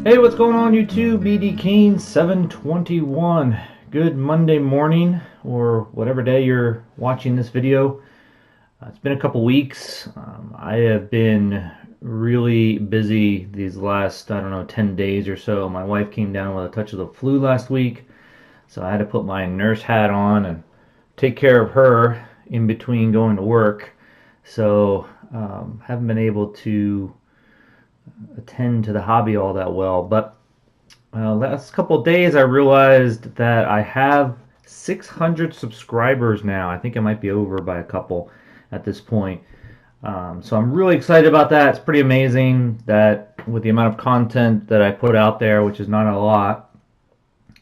Hey, what's going on YouTube? BD Kane 721. Good Monday morning, or whatever day you're watching this video. It's been a couple weeks. I have been really busy these last, I don't know, 10 days or so. My wife came down with a touch of the flu last week, so I had to put my nurse hat on and take care of her in between going to work. So, haven't been able to attend to the hobby all that well. But last couple of days, I realized that I have 600 subscribers now. I think I might be over by a couple at this point. So I'm really excited about that. It's pretty amazing that with the amount of content that I put out there, which is not a lot,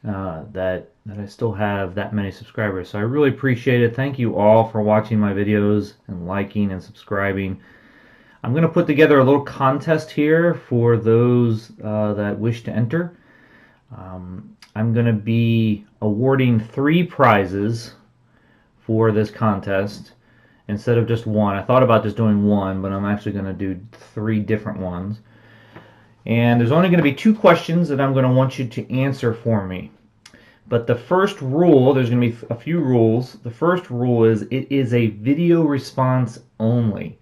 that I still have that many subscribers. So I really appreciate it. Thank you all for watching my videos and liking and subscribing. I'm going to put together a little contest here for those that wish to enter. I'm going to be awarding 3 prizes for this contest instead of just one. I thought about just doing one, but I'm actually going to do 3 different ones. And there's only going to be 2 questions that I'm going to want you to answer for me. But the first rule, there's going to be a few rules. The first rule is it is a video response only.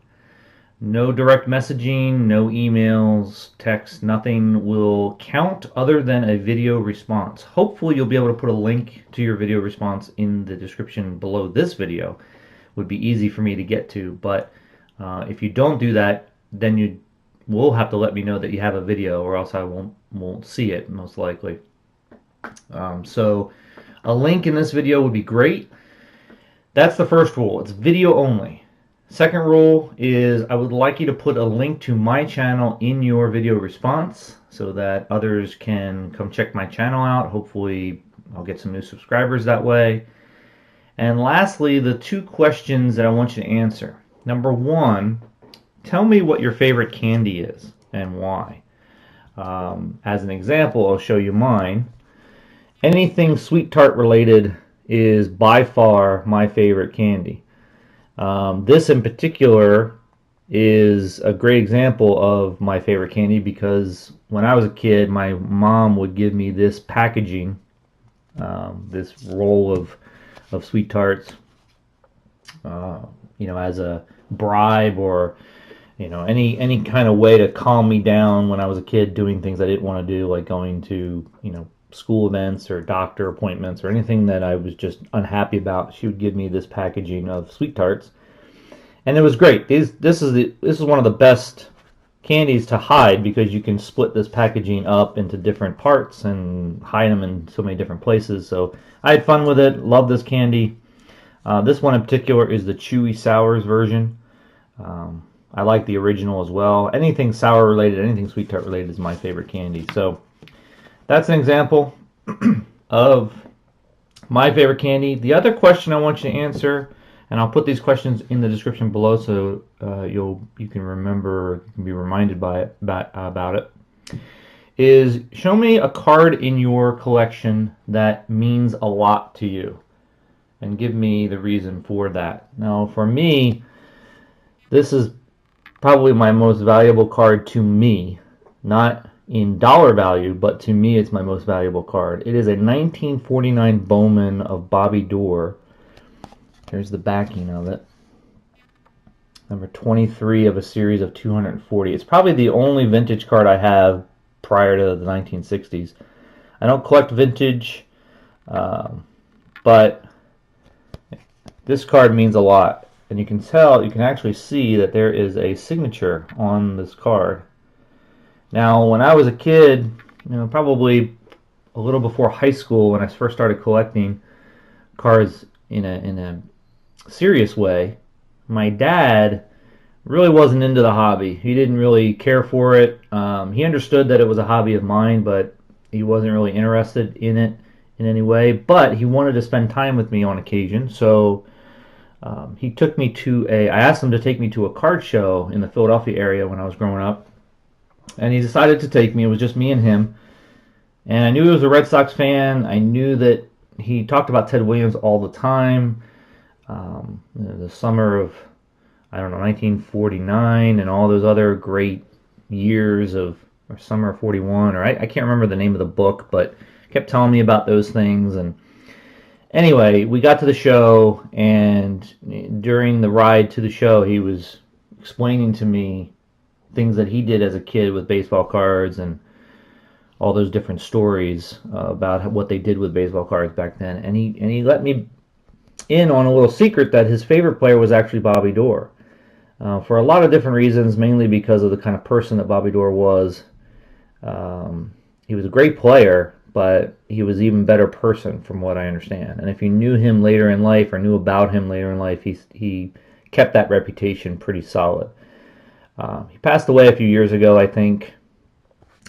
No direct messaging, no emails, text, nothing will count other than a video response. Hopefully you'll be able to put a link to your video response in the description below this video. Would be easy for me to get to, but if you don't do that, then you will have to let me know that you have a video, or else I won't see it, most likely. So a link in this video would be great. That's the first rule. It's video only. Second rule is I would like you to put a link to my channel in your video response so that others can come check my channel out. Hopefully I'll get some new subscribers that way. And lastly, the 2 questions that I want you to answer. Number 1, tell me what your favorite candy is and why. As an example, I'll show you mine. Anything sweet tart related is by far my favorite candy. This in particular is a great example of my favorite candy because when I was a kid, my mom would give me this packaging, this roll of sweet tarts, as a bribe, or any kind of way to calm me down when I was a kid doing things I didn't want to do, like going to school events or doctor appointments or anything that I was just unhappy about. She would give me this packaging of sweet tarts, and it was great. This is one of the best candies to hide because you can split this packaging up into different parts and hide them in so many different places. So I had fun with it. Love this candy. This one in particular is the Chewy Sours version. I like the original as well. Anything sour related, anything sweet tart related is my favorite candy. So that's an example of my favorite candy. The other question I want you to answer, and I'll put these questions in the description below so you can remember, you can be reminded about it, is show me a card in your collection that means a lot to you, and give me the reason for that. Now, for me, this is probably my most valuable card to me, not in dollar value, but to me it's my most valuable card. It is a 1949 Bowman of Bobby Doerr. Here's the backing of it. Number 23 of a series of 240. It's probably the only vintage card I have prior to the 1960s. I don't collect vintage, but this card means a lot. And you can actually see that there is a signature on this card. Now, when I was a kid, probably a little before high school, when I first started collecting cards in a serious way, my dad really wasn't into the hobby. He didn't really care for it. He understood that it was a hobby of mine, but he wasn't really interested in it in any way. But he wanted to spend time with me on occasion, so he took me to I asked him to take me to a card show in the Philadelphia area when I was growing up. And he decided to take me. It was just me and him. And I knew he was a Red Sox fan. I knew that he talked about Ted Williams all the time. The summer of, I don't know, 1949 and all those other great years of or Summer of 41, or I can't remember the name of the book, but kept telling me about those things. And anyway, we got to the show, and during the ride to the show, he was explaining to me things that he did as a kid with baseball cards and all those different stories about what they did with baseball cards back then. And he let me in on a little secret that his favorite player was actually Bobby Doerr. For a lot of different reasons, mainly because of the kind of person that Bobby Doerr was. He was a great player, but he was an even better person from what I understand. And if you knew him later in life or knew about him later in life, he kept that reputation pretty solid. He passed away a few years ago, I think.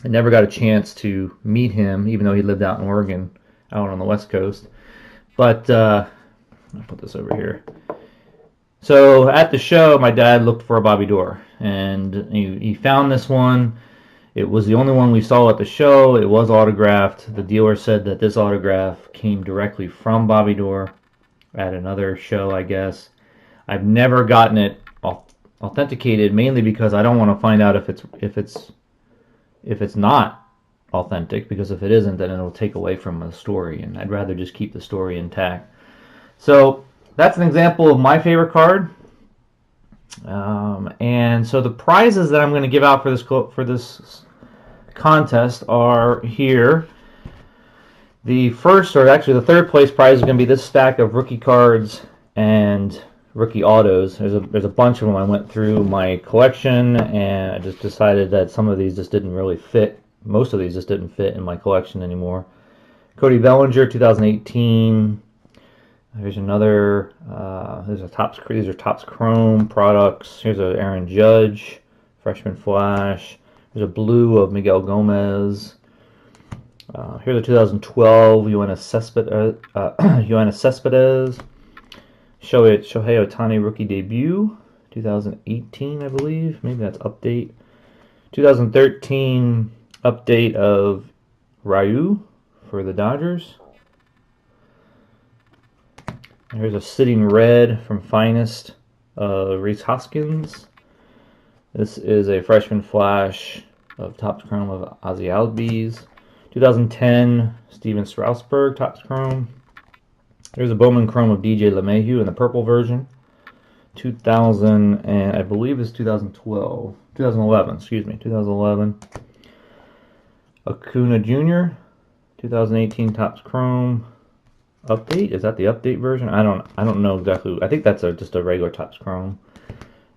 I never got a chance to meet him, even though he lived out in Oregon, out on the West Coast. But I'll put this over here. So at the show, my dad looked for a Bobby Doerr, and he found this one. It was the only one we saw at the show. It was autographed. The dealer said that this autograph came directly from Bobby Doerr at another show, I guess. I've never gotten it authenticated, mainly because I don't want to find out if it's not authentic, because if it isn't, then it'll take away from the story, and I'd rather just keep the story intact. So that's an example of my favorite card. And so the prizes that I'm going to give out for this contest are here. The first, or actually the third place prize, is going to be this stack of rookie cards and rookie autos. There's a bunch of them. I went through my collection, and I just decided that some of these just didn't really fit. Most of these just didn't fit in my collection anymore. Cody Bellinger, 2018. Here's another. These are Topps Chrome products. Here's an Aaron Judge, Freshman Flash. There's a blue of Miguel Gomez. Here's a 2012 Yoenis Cespedes. Shohei Ohtani rookie debut, 2018, I believe. Maybe that's update. 2013 update of Ryu for the Dodgers. Here's a sitting red from Finest, Rhys Hoskins. This is a freshman flash of Topps Chrome of Ozzie Albies. 2010 Steven Strasburg Topps Chrome. There's a Bowman Chrome of DJ LeMahieu in the purple version. 2000, and I believe it's 2011, excuse me, 2011. Acuna Jr., 2018 Topps Chrome update. Is that the update version? I don't know exactly. I think that's just a regular Topps Chrome.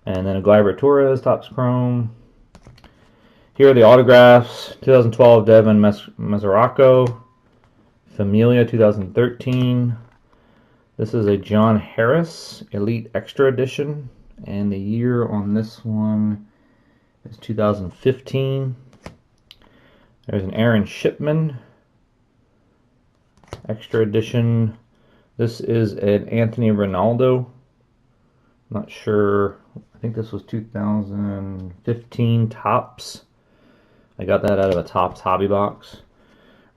And then a Gleyber Torres Topps Chrome. Here are the autographs. 2012 Devin Mesoraco. Familia 2013. This is a John Harris Elite Extra Edition, and the year on this one is 2015. There's an Aaron Shipman Extra Edition. This is an Anthony Ronaldo. Not sure. I think this was 2015 Topps. I got that out of a Topps hobby box.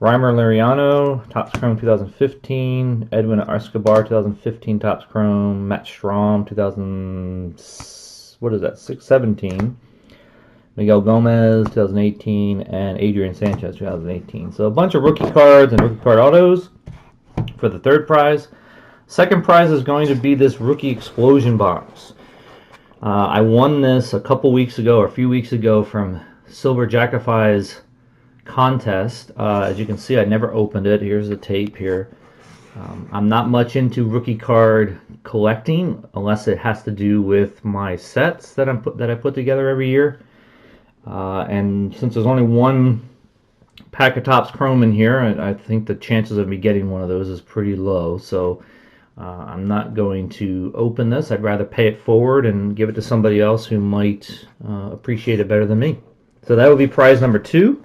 Reimer Liriano, Topps Chrome 2015. Edwin Escobar 2015 Topps Chrome. Matt Strahm 17. Miguel Gomez 2018, and Adrian Sanchez 2018. So a bunch of rookie cards and rookie card autos for the third prize. Second prize is going to be this rookie explosion box. I won this a few weeks ago from Silver Jackify's contest. As you can see, I never opened it. Here's the tape here. I'm not much into rookie card collecting unless it has to do with my sets that I put together every year. And since there's only one pack of Topps Chrome in here, I think the chances of me getting one of those is pretty low. So I'm not going to open this. I'd rather pay it forward and give it to somebody else who might appreciate it better than me. So that would be prize number 2.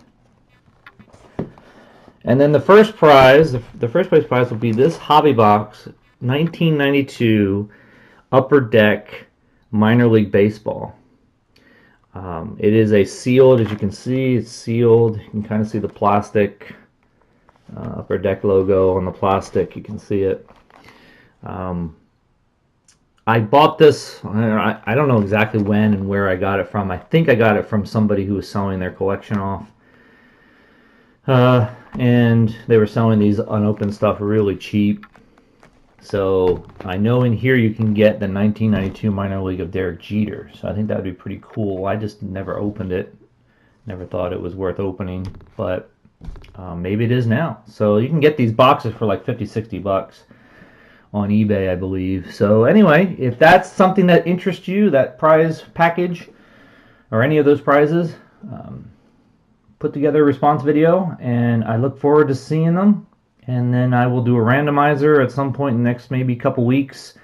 And then the first prize, the first place prize will be this Hobby Box 1992 Upper Deck Minor League Baseball. It is a sealed, as you can see, it's sealed. You can kind of see the plastic Upper Deck logo on the plastic. You can see it. I bought this, I don't know exactly when and where I got it from. I think I got it from somebody who was selling their collection off. And they were selling these unopened stuff really cheap. So I know in here you can get the 1992 minor league of Derek Jeter. So I think that would be pretty cool. I just never opened it. Never thought it was worth opening, but maybe it is now. So you can get these boxes for like 50, 60 bucks on eBay, I believe. So anyway, if that's something that interests you, that prize package or any of those prizes, put together a response video, and I look forward to seeing them. And then I will do a randomizer at some point in the next maybe couple weeks.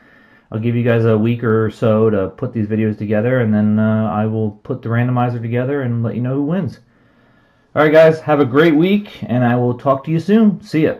I'll give you guys a week or so to put these videos together, and then I will put the randomizer together and let you know who wins. Alright guys, have a great week, and I will talk to you soon. See ya.